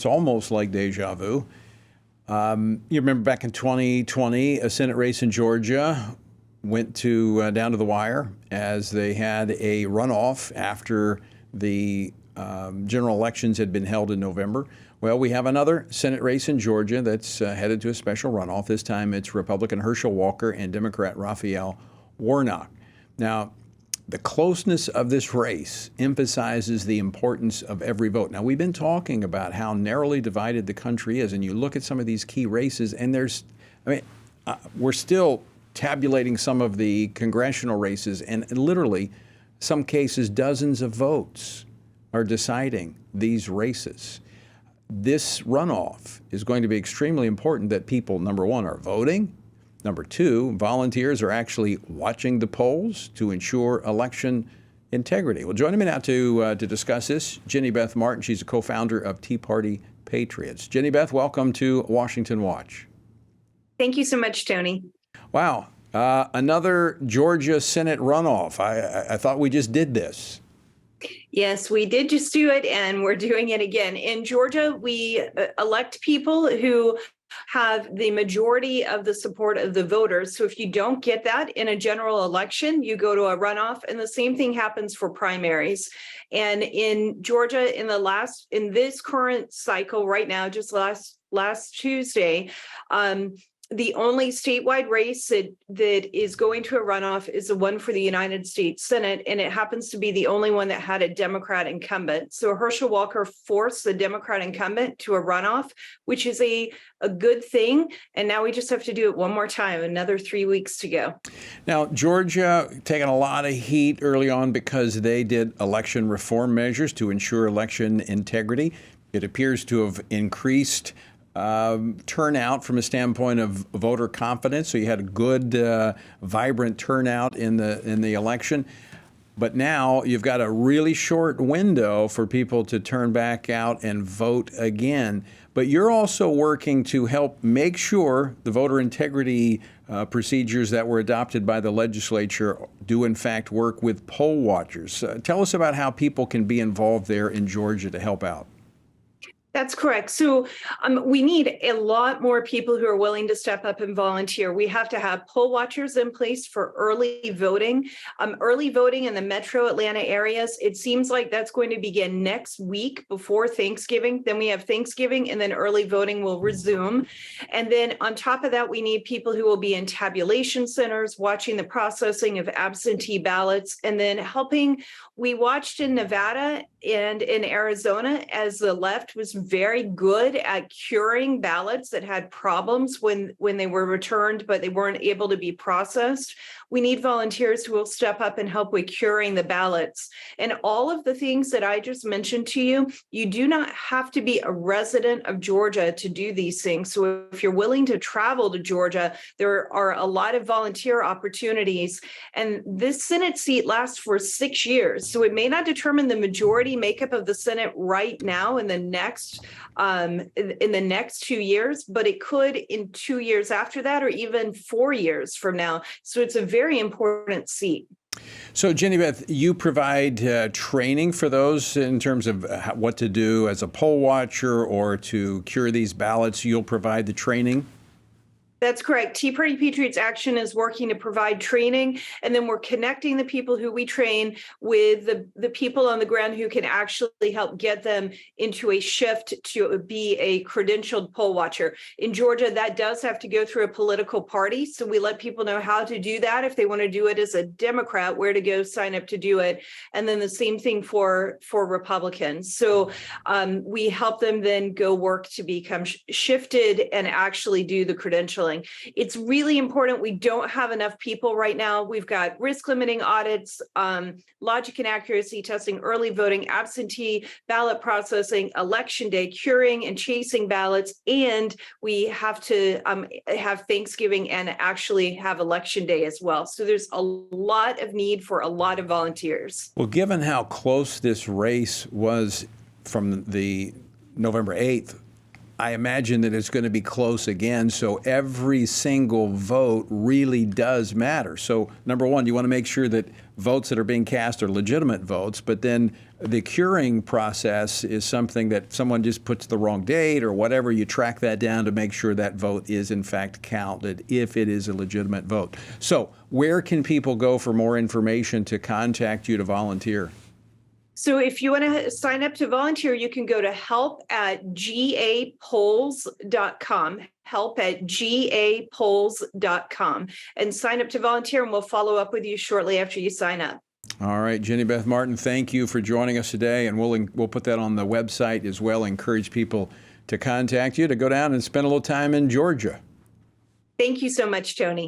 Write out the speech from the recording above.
It's almost like deja vu. You remember back in 2020, a Senate race in Georgia went down to the wire as they had a runoff after the general elections had been held in November. Well, we have another Senate race in Georgia that's headed to a special runoff. This time it's Republican Herschel Walker and Democrat Raphael Warnock. Now, the closeness of this race emphasizes the importance of every vote. Now, we've been talking about how narrowly divided the country is, and you look at some of these key races, and we're still tabulating some of the congressional races, and literally, some cases, dozens of votes are deciding these races. This runoff is going to be extremely important that people, number one, are voting. Number two, volunteers are actually watching the polls to ensure election integrity. Well, joining me now to discuss this, Jenny Beth Martin. She's a co-founder of Party Patriots. Jenny Beth, welcome to Washington Watch. Thank you so much, Tony. Wow. Another Georgia Senate runoff. I thought we just did this. Yes, we did just do it, and we're doing it again. In Georgia, we elect people who have the majority of the support of the voters. So if you don't get that in a general election, you go to a runoff, and the same thing happens for primaries. And in Georgia, in this current cycle right now, just last Tuesday, the only statewide race that is going to a runoff is the one for the United States Senate, and it happens to be the only one that had a Democrat incumbent. So Herschel Walker forced the Democrat incumbent to a runoff, which is a good thing. And now we just have to do it one more time, another 3 weeks to go. Now, Georgia taking a lot of heat early on because they did election reform measures to ensure election integrity. It appears to have increased turnout from a standpoint of voter confidence. So you had a good, vibrant turnout in the election. But now you've got a really short window for people to turn back out and vote again. But you're also working to help make sure the voter integrity procedures that were adopted by the legislature do in fact work with poll watchers. Tell us about how people can be involved there in Georgia to help out. That's correct. So we need a lot more people who are willing to step up and volunteer. We have to have poll watchers in place for early voting. Early voting in the metro Atlanta areas, it seems like that's going to begin next week before Thanksgiving. Then we have Thanksgiving, and then early voting will resume. And then on top of that, we need people who will be in tabulation centers, watching the processing of absentee ballots, and then helping. We watched in Nevada and in Arizona as the left was very good at curing ballots that had problems when they were returned, but they weren't able to be processed. We need volunteers who will step up and help with curing the ballots. And all of the things that I just mentioned to you, you do not have to be a resident of Georgia to do these things. So if you're willing to travel to Georgia, there are a lot of volunteer opportunities. And this Senate seat lasts for 6 years. So it may not determine the majority makeup of the Senate right now in the next 2 years, but it could in 2 years after that, or even 4 years from now. So it's a very important seat. So, Jenny Beth, you provide training for those in terms of what to do as a poll watcher or to cure these ballots. You'll provide the training? That's correct. Tea Party Patriots Action is working to provide training, and then we're connecting the people who we train with the people on the ground who can actually help get them into a shift to be a credentialed poll watcher. In Georgia, that does have to go through a political party, so we let people know how to do that. If they want to do it as a Democrat, where to go sign up to do it, and then the same thing for Republicans. So we help them then go work to become shifted and actually do the credentialing. It's really important. We don't have enough people right now. We've got risk limiting audits, logic and accuracy testing, early voting, absentee ballot processing, election day, curing and chasing ballots, and we have to have Thanksgiving and actually have election day as well. So there's a lot of need for a lot of volunteers. Well, given how close this race was from the November 8th I imagine that it's going to be close again. So every single vote really does matter. So number one, you want to make sure that votes that are being cast are legitimate votes, but then the curing process is something that someone just puts the wrong date or whatever. You track that down to make sure that vote is in fact counted if it is a legitimate vote. So where can people go for more information to contact you to volunteer? So if you want to sign up to volunteer, you can go to help@gapolls.com, help@gapolls.com, and sign up to volunteer, and we'll follow up with you shortly after you sign up. All right, Jenny Beth Martin, thank you for joining us today, and we'll put that on the website as well. Encourage people to contact you to go down and spend a little time in Georgia. Thank you so much, Tony.